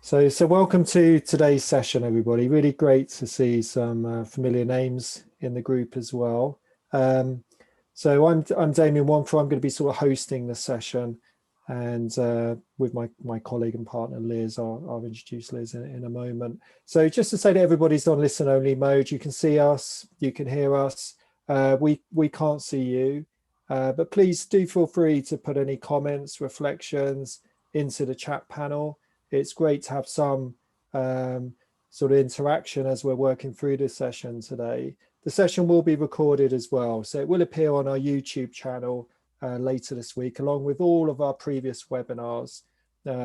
So welcome to today's session, everybody. Really great to see some familiar names in the group as well. So I'm Damion Wonfor. I'm going to be sort of hosting the session, and with my colleague and partner Liz. I'll introduce Liz in a moment. So just to say that everybody's on listen only mode. You can see us, you can hear us. We can't see you, but please do feel free to put any comments, reflections into the chat panel. It's great to have some sort of interaction as we're working through this session today. The session will be recorded as well, so it will appear on our YouTube channel later this week, along with all of our previous webinars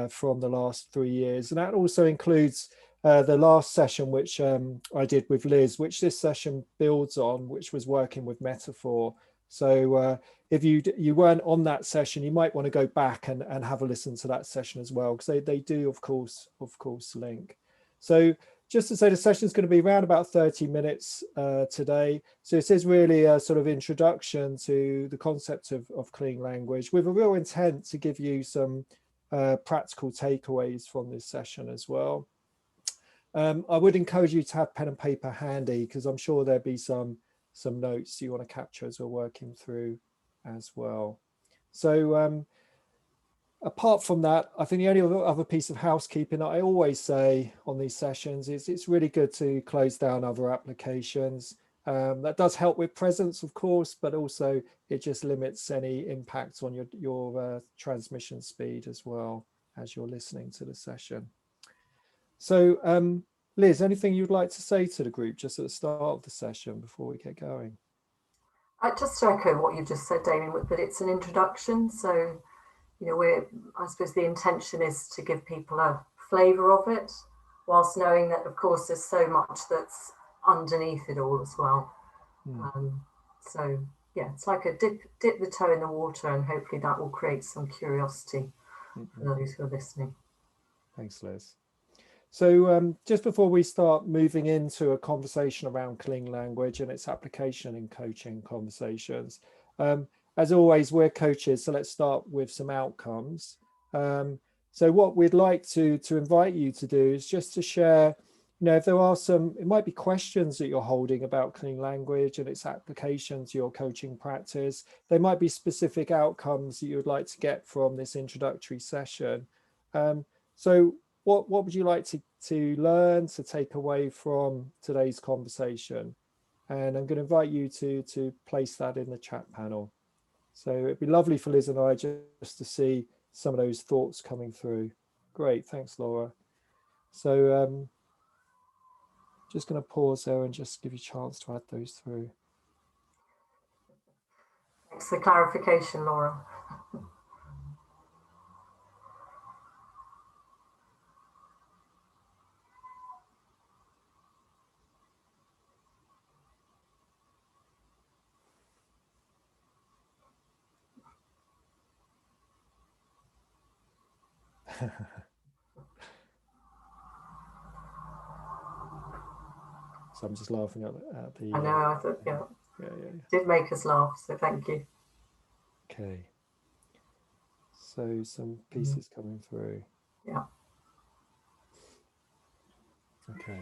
from the last 3 years. And that also includes the last session, which I did with Liz, which this session builds on, which was working with metaphor. So if you weren't on that session, you might want to go back and have a listen to that session as well, because they do, of course, link. So just to say, the session is going to be around about 30 minutes today. So this is really a sort of introduction to the concept of clean language, with a real intent to give you some practical takeaways from this session as well. I would encourage you to have pen and paper handy, because I'm sure there'll be some notes you want to capture as we're working through as well. So apart from that, I think the only other piece of housekeeping that I always say on these sessions is it's really good to close down other applications. That does help with presence, of course, but also it just limits any impact on your transmission speed as well as you're listening to the session. So Liz, anything you'd like to say to the group just at the start of the session before we get going? Just to echo what you just said, Damien, that it's an introduction. So, you know, I suppose the intention is to give people a flavour of it, whilst knowing that, of course, there's so much that's underneath it all as well. So, yeah, it's like a dip the toe in the water, and hopefully that will create some curiosity for those who are listening. Thanks, Liz. So just before we start moving into a conversation around clean language and its application in coaching conversations, as always, we're coaches, so let's start with some outcomes. So what we'd like to invite you to do is just to share, you know, if there are it might be questions that you're holding about clean language and its application to your coaching practice. There might be specific outcomes that you would like to get from this introductory session. So what would you like to learn, to take away from today's conversation? And I'm going to invite you to place that in the chat panel. So it'd be lovely for Liz and I just to see some of those thoughts coming through. Great, thanks, Laura. So just going to pause there and just give you a chance to add those through. Thanks for the clarification, Laura. So I'm just laughing at the. I know. I thought, yeah. Did make us laugh. So thank you. Okay. So some pieces coming through. Yeah. Okay.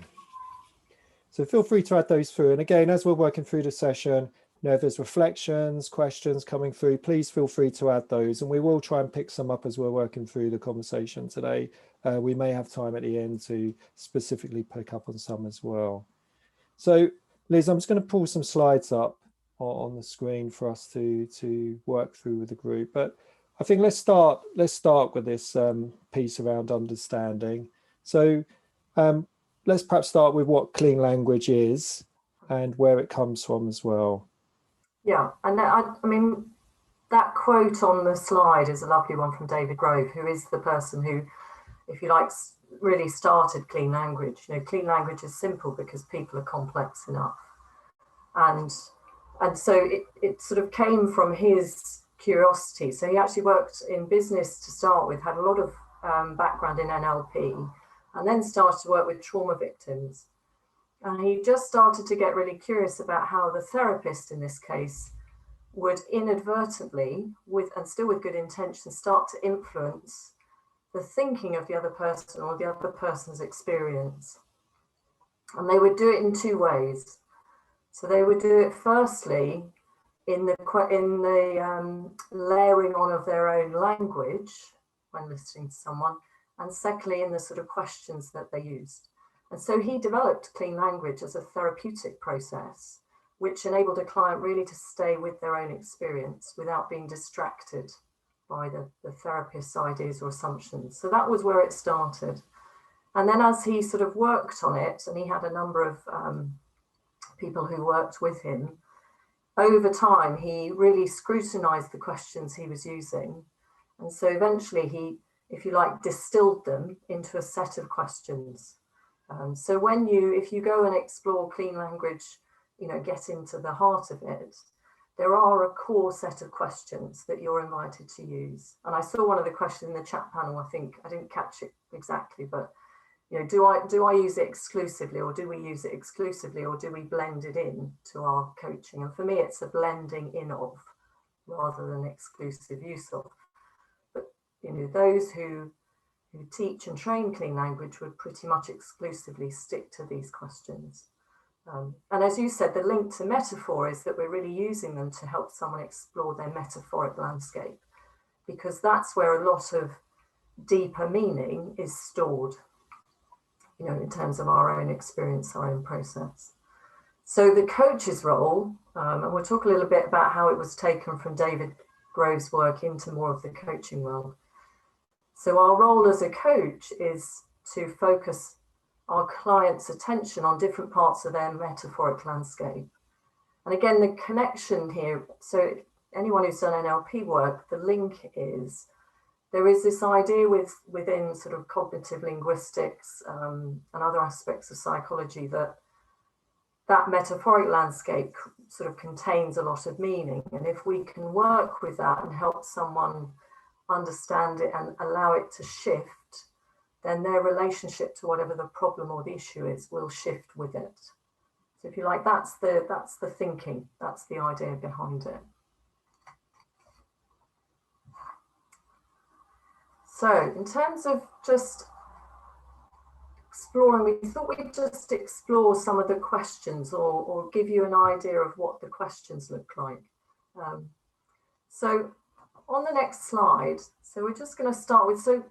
So feel free to add those through. And again, as we're working through the session, you know, if there's reflections, questions coming through, please feel free to add those. And we will try and pick some up as we're working through the conversation today. We may have time at the end to specifically pick up on some as well. So Liz, I'm just going to pull some slides up on the screen for us to work through with the group. But I think let's start with this piece around understanding. So let's perhaps start with what clean language is and where it comes from as well. Yeah, and I mean, that quote on the slide is a lovely one from David Grove, who is the person who, if you like, really started clean language. You know, clean language is simple because people are complex enough. And so it sort of came from his curiosity. So he actually worked in business to start with, had a lot of background in NLP, and then started to work with trauma victims. And he just started to get really curious about how the therapist in this case would inadvertently, and still with good intention, start to influence the thinking of the other person or the other person's experience. And they would do it in two ways. So they would do it firstly in the layering on of their own language when listening to someone, and secondly in the sort of questions that they used. And so he developed clean language as a therapeutic process, which enabled a client really to stay with their own experience without being distracted by the therapist's ideas or assumptions. So that was where it started. And then as he sort of worked on it, and he had a number of people who worked with him, over time, he really scrutinized the questions he was using. And so eventually he, if you like, distilled them into a set of questions. So if you go and explore clean language, get into the heart of it, there are a core set of questions that you're invited to use. And I saw one of the questions in the chat panel, I think, I didn't catch it exactly, but do I use it exclusively, or do we use it exclusively, or do we blend it in to our coaching? And for me, it's a blending in of rather than exclusive use of. But those who teach and train clean language would pretty much exclusively stick to these questions. And as you said, the link to metaphor is that we're really using them to help someone explore their metaphoric landscape, because that's where a lot of deeper meaning is stored, in terms of our own experience, our own process. So the coach's role, and we'll talk a little bit about how it was taken from David Grove's work into more of the coaching world. So our role as a coach is to focus our clients' attention on different parts of their metaphoric landscape. And again, the connection here, so anyone who's done NLP work, the link is, there is this idea within sort of cognitive linguistics and other aspects of psychology that metaphoric landscape sort of contains a lot of meaning. And if we can work with that and help someone understand it and allow it to shift, then their relationship to whatever the problem or the issue is will shift with it. So if you like, that's the thinking, that's the idea behind it. So in terms of just exploring, we thought we'd just explore some of the questions or give you an idea of what the questions look like. So on the next slide, so we're just going to start with, so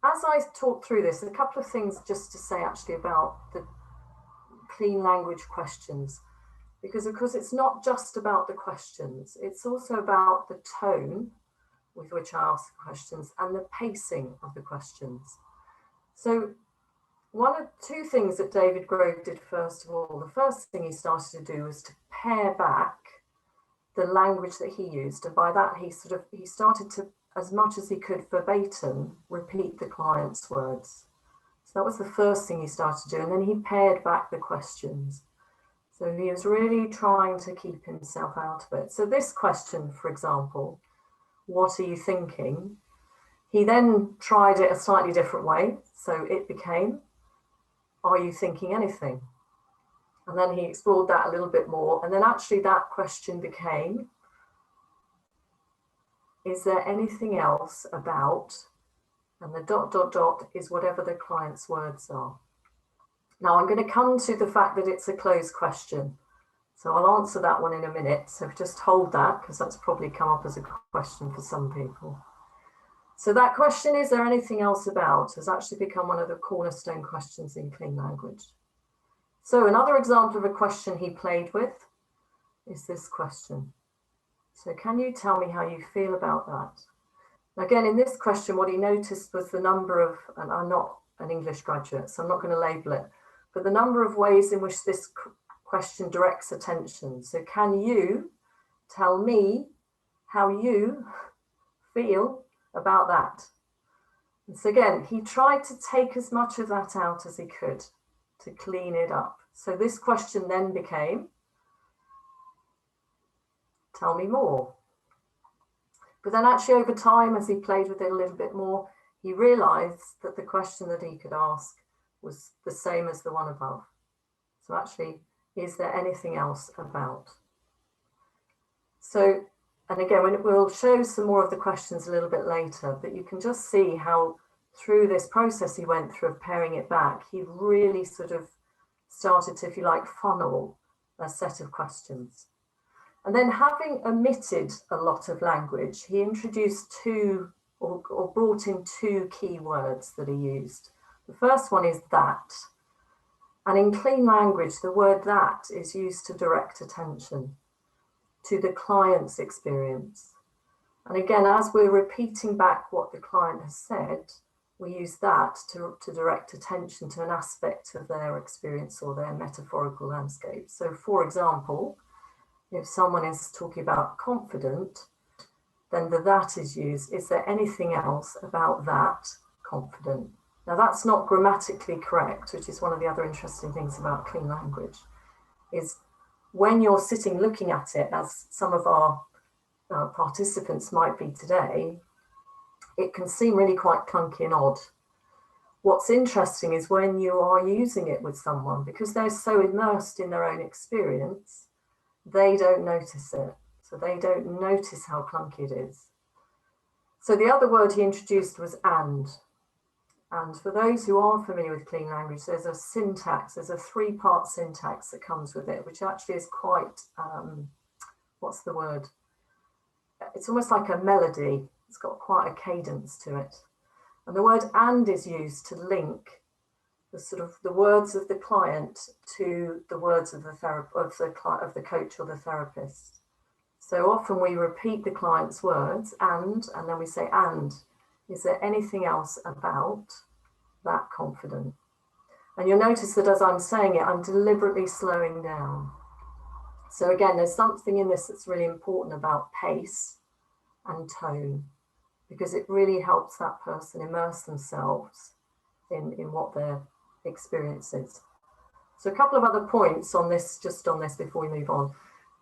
as I talk through this, a couple of things just to say actually about the clean language questions, because of course it's not just about the questions, it's also about the tone with which I ask the questions and the pacing of the questions. So two things that David Grove did first of all, the first thing he started to do was to pare back the language that he used. And by that, he started to, as much as he could verbatim, repeat the client's words. So that was the first thing he started to do. And then he pared back the questions. So he was really trying to keep himself out of it. So this question, for example, what are you thinking? He then tried it a slightly different way. So it became, are you thinking anything? And then he explored that a little bit more. And then actually that question became, is there anything else about, and the ... is whatever the client's words are. Now I'm going to come to the fact that it's a closed question. So I'll answer that one in a minute. So just hold that, because that's probably come up as a question for some people. So that question, is there anything else about, has actually become one of the cornerstone questions in clean language. So another example of a question he played with is this question. So can you tell me how you feel about that? Again, in this question, what he noticed was the number of, and I'm not an English graduate, so I'm not going to label it, but the number of ways in which this question directs attention. So can you tell me how you feel about that? And so again, he tried to take as much of that out as he could to clean it up. So this question then became, tell me more. But then actually over time, as he played with it a little bit more, he realized that the question that he could ask was the same as the one above. So actually, is there anything else about? So, and again, we'll show some more of the questions a little bit later, but you can just see how through this process he went through of paring it back, he really sort of started to, if you like, funnel a set of questions. And then, having omitted a lot of language, he introduced two or brought in two key words that he used. The first one is that. And in clean language, the word that is used to direct attention to the client's experience. And again, as we're repeating back what the client has said, we use that to direct attention to an aspect of their experience or their metaphorical landscape. So, for example, if someone is talking about confident, then the that is used. Is there anything else about that confident? Now, that's not grammatically correct, which is one of the other interesting things about clean language, is when you're sitting looking at it, as some of our participants might be today, it can seem really quite clunky and odd. What's interesting is when you are using it with someone, because they're so immersed in their own experience, they don't notice it. So they don't notice how clunky it is. So the other word he introduced was and. And for those who are familiar with clean language, there's a syntax, there's a three-part syntax that comes with it, which actually is quite, what's the word? It's almost like a melody. It's got quite a cadence to it. And the word and is used to link the sort of the words of the client to the words of the coach or the therapist. So often we repeat the client's words and then we say, and is there anything else about that confident? And you'll notice that as I'm saying it, I'm deliberately slowing down. So again, there's something in this that's really important about pace and tone, because it really helps that person immerse themselves in what their experience is. So a couple of other points on this, just on this before we move on.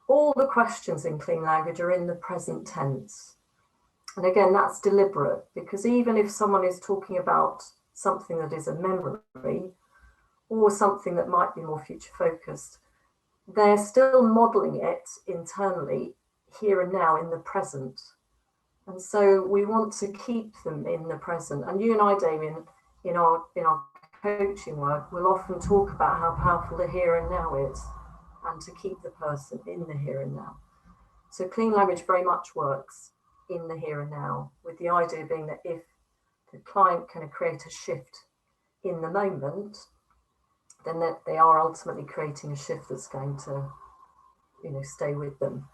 All the questions in clean language are in the present tense. And again, that's deliberate, because even if someone is talking about something that is a memory or something that might be more future focused, they're still modeling it internally here and now in the present. And so we want to keep them in the present. And you and I, Damion, in our coaching work, will often talk about how powerful the here and now is, and to keep the person in the here and now. So clean language very much works in the here and now, with the idea being that if the client can create a shift in the moment, then that they are ultimately creating a shift that's going to, stay with them.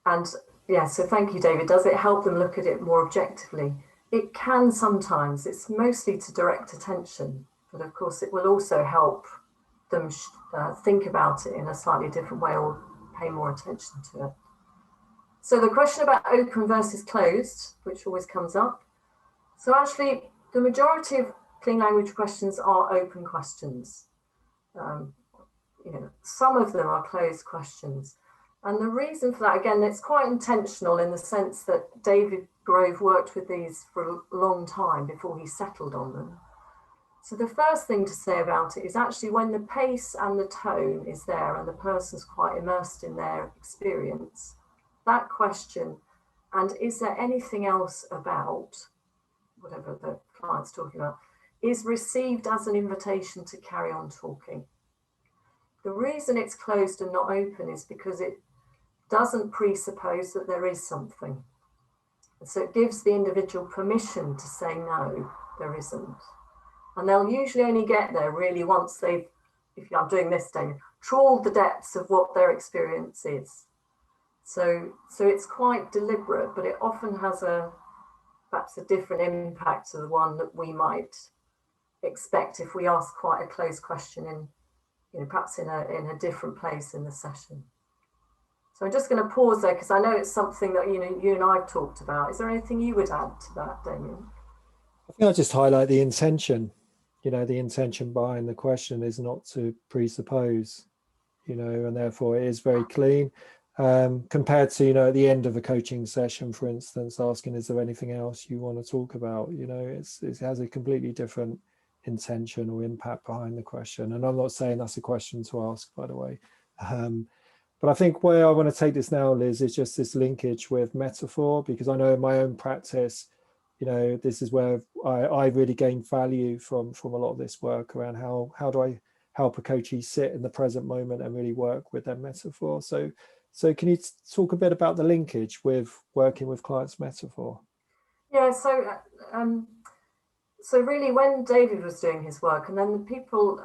And yeah, so thank you, David. Does it help them look at it more objectively? It can sometimes. It's mostly to direct attention, but of course it will also help them think about it in a slightly different way or pay more attention to it. So the question about open versus closed, which always comes up. So actually, the majority of clean language questions are open questions. Some of them are closed questions. And the reason for that, again, it's quite intentional in the sense that David Grove worked with these for a long time before he settled on them. So the first thing to say about it is actually when the pace and the tone is there and the person's quite immersed in their experience, that question, and is there anything else about whatever the client's talking about, is received as an invitation to carry on talking. The reason it's closed and not open is because it doesn't presuppose that there is something. So it gives the individual permission to say, no, there isn't. And they'll usually only get there really once they've, if I'm doing this, Damion, trawled the depths of what their experience is. So it's quite deliberate, but it often has perhaps a different impact to the one that we might expect if we ask quite a closed question in, perhaps in a different place in the session. So I'm just going to pause there because I know it's something that you and I've talked about. Is there anything you would add to that, Damion? I think I'll just highlight the intention. The intention behind the question is not to presuppose, and therefore it is very clean. Compared to, at the end of a coaching session, for instance, asking, is there anything else you want to talk about? It has a completely different intention or impact behind the question. And I'm not saying that's a question to ask, by the way. But I think where I want to take this now, Liz, is just this linkage with metaphor, because I know in my own practice, this is where I really gain value from a lot of this work around how do I help a coachee sit in the present moment and really work with their metaphor. So can you talk a bit about the linkage with working with clients' metaphor? Yeah, so really when David was doing his work, and then the people,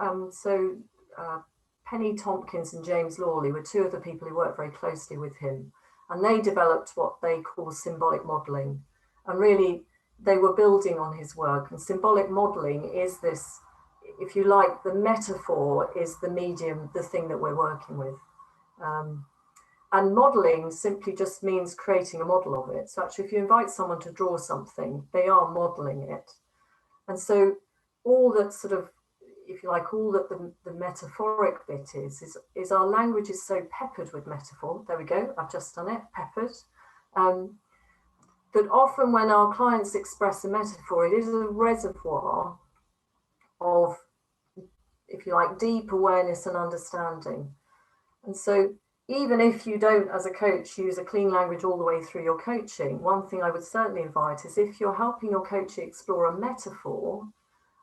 Penny Tompkins and James Lawley were two of the people who worked very closely with him, and they developed what they call symbolic modelling. And really, they were building on his work. And symbolic modelling is this, if you like, the metaphor is the medium, the thing that we're working with. And modelling simply just means creating a model of it. So actually, if you invite someone to draw something, they are modelling it. And so all that sort of, if you like, all that the metaphoric bit is our language is so peppered with metaphor. There we go, I've just done it, peppered. That often when our clients express a metaphor, it is a reservoir of, if you like, deep awareness and understanding. And so even if you don't, as a coach, use a clean language all the way through your coaching, one thing I would certainly invite is if you're helping your coachee explore a metaphor,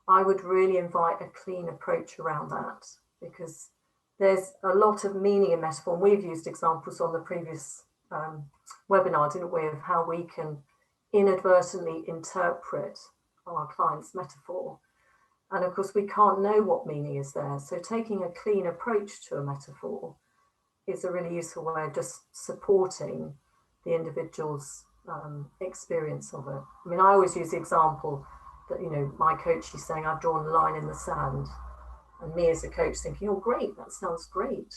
I would really invite a clean approach around that, because there's a lot of meaning in metaphor. And we've used examples on the previous webinar, didn't we, of how we can inadvertently interpret our client's metaphor. And of course, we can't know what meaning is there. So taking a clean approach to a metaphor is a really useful way of just supporting the individual's experience of it. I mean, I always use the example that, my coach is saying, I've drawn a line in the sand. And me as a coach thinking, oh, great, that sounds great.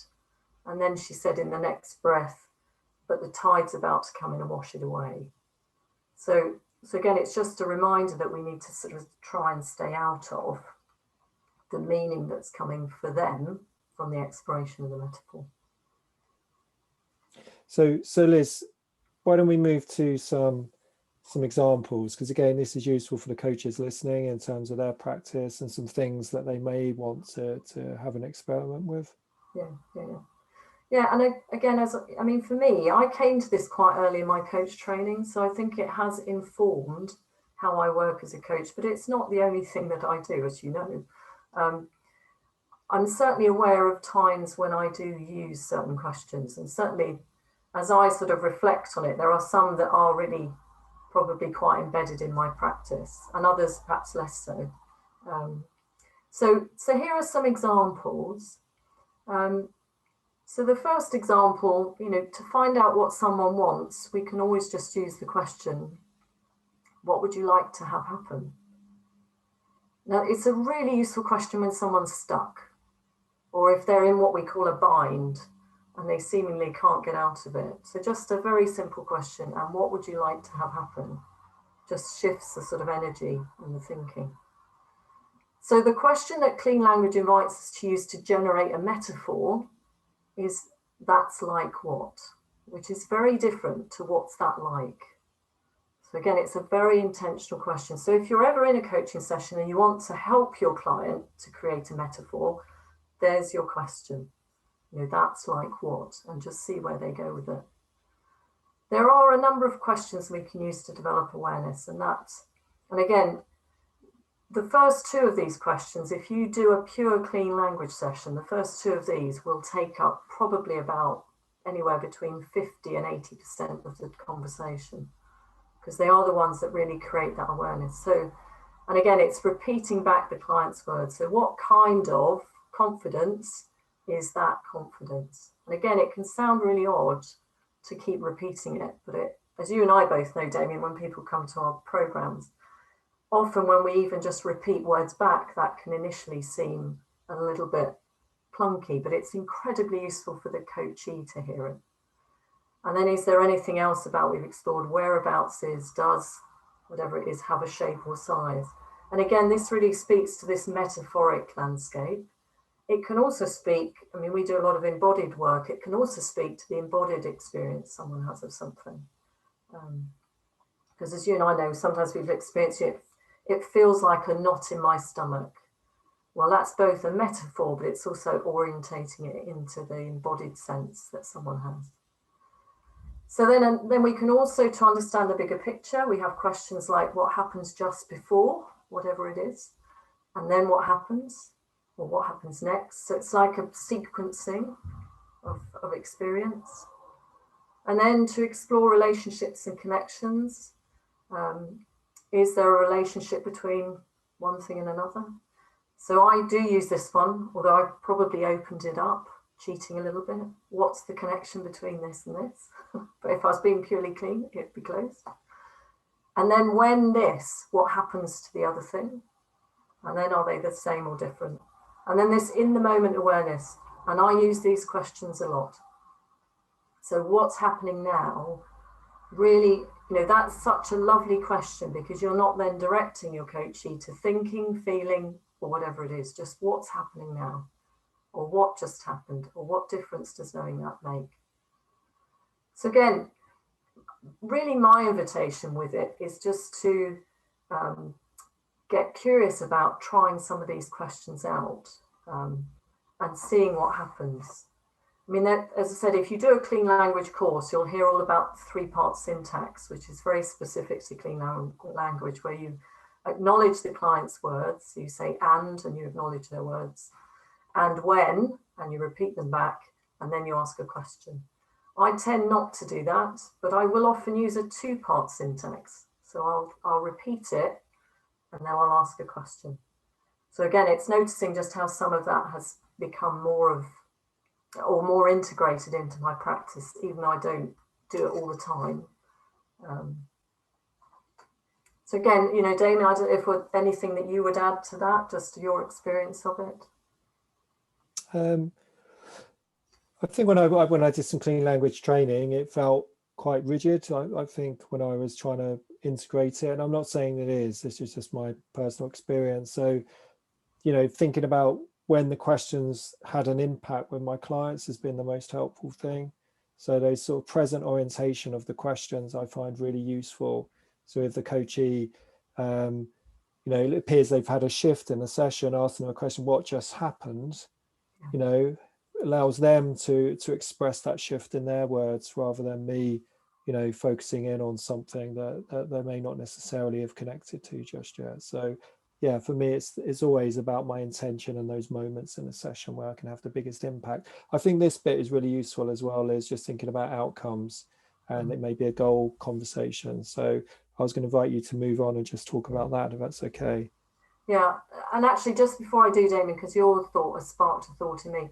And then she said in the next breath, but the tide's about to come in and wash it away. So again, it's just a reminder that we need to sort of try and stay out of the meaning that's coming for them from the exploration of the metaphor. So Liz, why don't we move to some examples, because again, this is useful for the coaches listening in terms of their practice and some things that they may want to have an experiment with. Yeah, and again, for me, I came to this quite early in my coach training, so I think it has informed how I work as a coach, but it's not the only thing that I do, as you know. I'm certainly aware of times when I do use certain questions, and certainly as I sort of reflect on it, there are some that are really probably quite embedded in my practice, and others perhaps less so. So here are some examples. So the first example, to find out what someone wants, we can always just use the question, what would you like to have happen? Now, it's a really useful question when someone's stuck, or if they're in what we call a bind and they seemingly can't get out of it. So just a very simple question, and what would you like to have happen? Just shifts the sort of energy and the thinking. So the question that clean language invites us to use to generate a metaphor is, that's like what? Which is very different to what's that like? So again, it's a very intentional question. So if you're ever in a coaching session and you want to help your client to create a metaphor, there's your question. That's like what? And just see where they go with it. There are a number of questions we can use to develop awareness, and again, the first two of these questions, if you do a pure clean language session, the first two of these will take up probably about anywhere between 50 and 80% of the conversation, because they are the ones that really create that awareness. So, and again, it's repeating back the client's words. So what kind of confidence is that confidence? And again, it can sound really odd to keep repeating it, but as you and I both know, Damion, when people come to our programs, often when we even just repeat words back, that can initially seem a little bit plunky, but it's incredibly useful for the coachee to hear it. And then is there anything else about we've explored? Whereabouts does whatever it is have a shape or size? And again, this really speaks to this metaphoric landscape. It can also speak, we do a lot of embodied work. It can also speak to the embodied experience someone has of something. Because as you and I know, sometimes we've experienced it feels like a knot in my stomach. Well, that's both a metaphor, but it's also orientating it into the embodied sense that someone has. So then we can also, to understand the bigger picture, we have questions like what happens just before, whatever it is, and then what happens, or what happens next. So it's like a sequencing of experience. And then to explore relationships and connections. Is there a relationship between one thing and another? So I do use this one, although I probably opened it up, cheating a little bit. What's the connection between this and this? But if I was being purely clean, it'd be closed. And then when this, what happens to the other thing? And then are they the same or different? And then this in the moment awareness. And I use these questions a lot. So what's happening now? Really, that's such a lovely question, because you're not then directing your coachee to thinking, feeling, or whatever it is, just what's happening now, or what just happened, or what difference does knowing that make? So again, really my invitation with it is just to get curious about trying some of these questions out and seeing what happens. I mean, as I said, if you do a clean language course, you'll hear all about the 3-part syntax, which is very specific to clean language, where you acknowledge the client's words. So you say and you acknowledge their words, and when, and you repeat them back, and then you ask a question. I tend not to do that, but I will often use a 2-part syntax. So I'll repeat it, and then I'll ask a question. So again, it's noticing just how some of that has become more integrated into my practice, even though I don't do it all the time. So again, Damion, I don't know if there's anything that you would add to that, just your experience of it. I think when I did some clean language training, it felt quite rigid. I think when I was trying to integrate it, and I'm not saying it is, this is just my personal experience. So, thinking about when the questions had an impact with my clients has been the most helpful thing. So those sort of present orientation of the questions I find really useful. So if the coachee, it appears they've had a shift in the session, asking them a question, what just happened, allows them to express that shift in their words rather than me, focusing in on something that they may not necessarily have connected to just yet. So yeah, for me, it's always about my intention and those moments in a session where I can have the biggest impact. I think this bit is really useful as well, is just thinking about outcomes, and it may be a goal conversation. So I was going to invite you to move on and just talk about that, if that's okay. Yeah, and actually just before I do, Damion, because your thought has sparked a thought in me,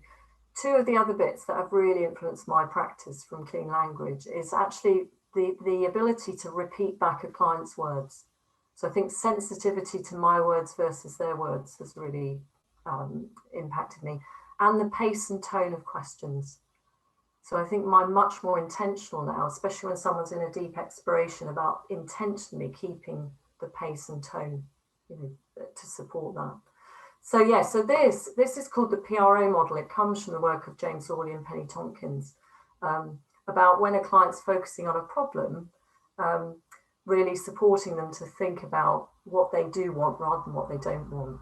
2 of the other bits that have really influenced my practice from clean language is actually the ability to repeat back a client's words. So I think sensitivity to my words versus their words has really impacted me, and the pace and tone of questions. So I think I'm much more intentional now, especially when someone's in a deep exploration, about intentionally keeping the pace and tone, to support that. So yeah, so this is called the PRO model. It comes from the work of James Orley and Penny Tompkins, about when a client's focusing on a problem, really supporting them to think about what they do want rather than what they don't want.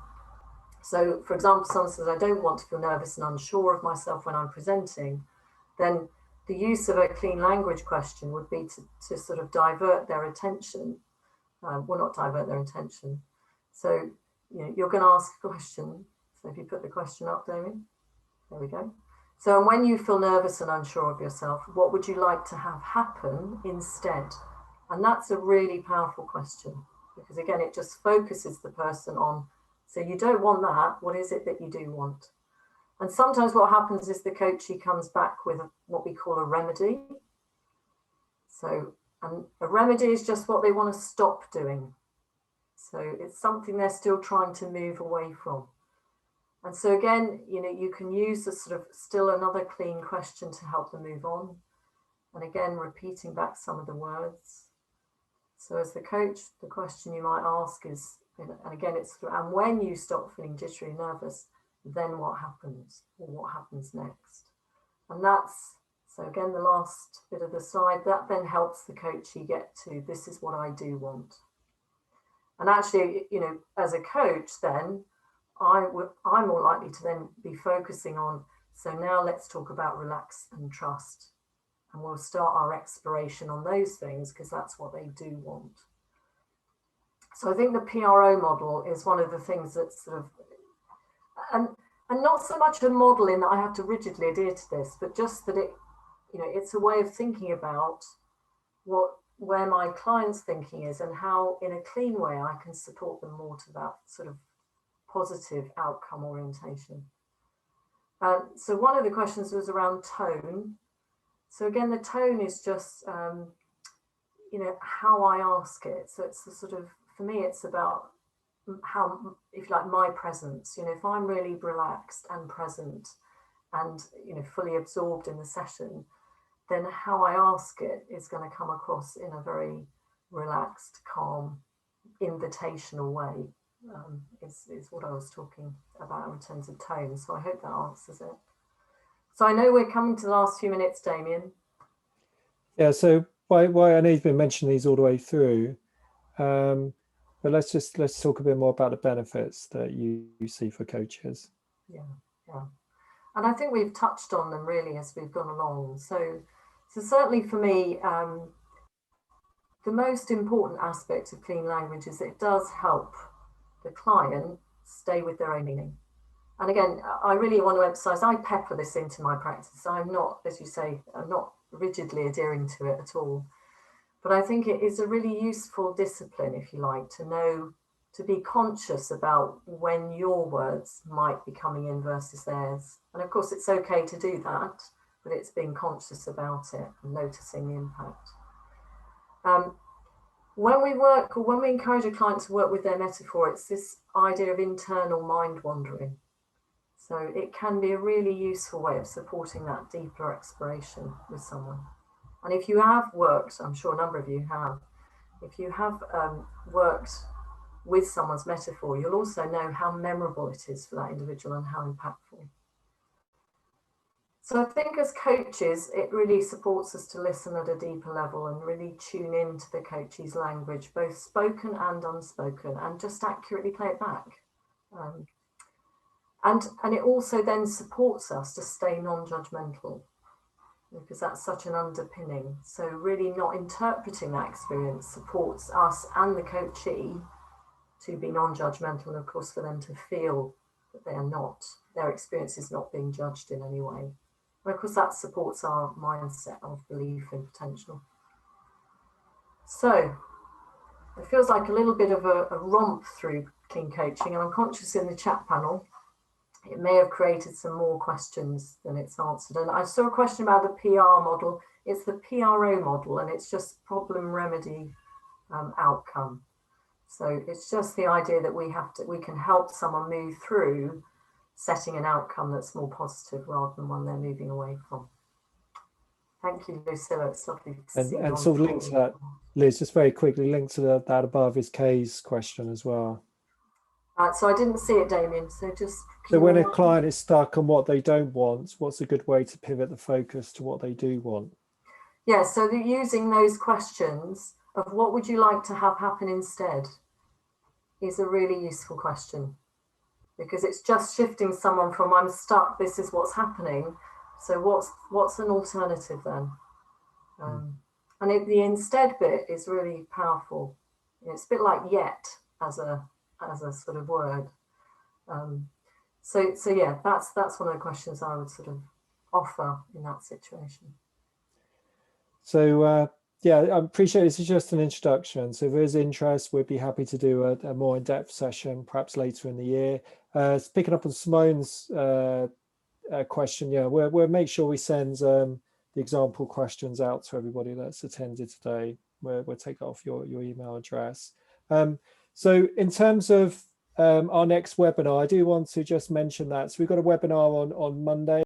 So for example, someone says, I don't want to feel nervous and unsure of myself when I'm presenting, then the use of a clean language question would be to sort of divert their attention, well, not divert their attention. So, you're going to ask a question. So if you put the question up, Damion, there we go. So when you feel nervous and unsure of yourself, what would you like to have happen instead? And that's a really powerful question, because again, it just focuses the person on, so you don't want that, what is it that you do want? And sometimes what happens is the coachee comes back with what we call a remedy. So a remedy is just what they want to stop doing. So it's something they're still trying to move away from. And so again, you can use the sort of still another clean question to help them move on. And again, repeating back some of the words. So as the coach, the question you might ask is, and again, it's, and when you stop feeling jittery, nervous, then what happens, or what happens next? And that's, so again, the last bit of the slide, that then helps the coachee get to, this is what I do want. And actually, as a coach, then I'm more likely to then be focusing on, so now let's talk about relax and trust. And we'll start our exploration on those things because that's what they do want. So I think the PRO model is one of the things that's sort of, and not so much a model in that I have to rigidly adhere to this, but just that it, it's a way of thinking about where my client's thinking is and how in a clean way I can support them more to that sort of positive outcome orientation. So one of the questions was around tone. So again, the tone is just, how I ask it. So it's the sort of, for me, it's about how, if you like, my presence. If I'm really relaxed and present and, fully absorbed in the session, then how I ask it is going to come across in a very relaxed, calm, invitational way. Is what I was talking about in terms of tone. So I hope that answers it. So I know we're coming to the last few minutes, Damion. Yeah, so why I know you've been mentioning these all the way through, but let's talk a bit more about the benefits that you see for coaches. Yeah. And I think we've touched on them really as we've gone along. So certainly for me, the most important aspect of clean language is it does help the client stay with their own meaning. And again, I really want to emphasize, I pepper this into my practice. I'm not, as you say, I'm not rigidly adhering to it at all. But I think it is a really useful discipline, if you like, to know, to be conscious about when your words might be coming in versus theirs. And of course, it's okay to do that, but it's being conscious about it and noticing the impact. When we encourage a client to work with their metaphor, it's this idea of internal mind wandering. So it can be a really useful way of supporting that deeper exploration with someone. And if you have worked, I'm sure a number of you have, if you have worked with someone's metaphor, you'll also know how memorable it is for that individual and how impactful. So I think as coaches, it really supports us to listen at a deeper level and really tune into the coachee's language, both spoken and unspoken, and just accurately play it back. And it also then supports us to stay non-judgmental, because that's such an underpinning. So really not interpreting that experience supports us and the coachee to be non-judgmental, and of course for them to feel that their experience is not being judged in any way. And of course that supports our mindset of belief in potential. So it feels like a little bit of a romp through clean coaching, and I'm conscious in the chat panel it may have created some more questions than it's answered. And I saw a question about the PR model. It's the PRO model, and it's just problem, remedy, outcome. So it's just the idea that we can help someone move through setting an outcome that's more positive rather than one they're moving away from. Thank you, Lucilla. It's lovely to see you. And sort of linked to that, Liz, just very quickly, linked to that above is Kay's question as well. So I didn't see it, Damion. So when a client is stuck on what they don't want, what's a good way to pivot the focus to what they do want? Yeah, so using those questions of what would you like to have happen instead is a really useful question, because it's just shifting someone from I'm stuck, this is what's happening. So what's an alternative then? And the instead bit is really powerful. It's a bit like yet as a sort of word. So yeah, that's one of the questions I would sort of offer in that situation. So yeah, I appreciate this is just an introduction. So if there's interest, we'd be happy to do a more in-depth session, perhaps later in the year. Picking up on Simone's question, yeah, we'll make sure we send the example questions out to everybody that's attended today. We'll take that off your email address. So in terms of our next webinar, I do want to just mention that. So we've got a webinar on Monday.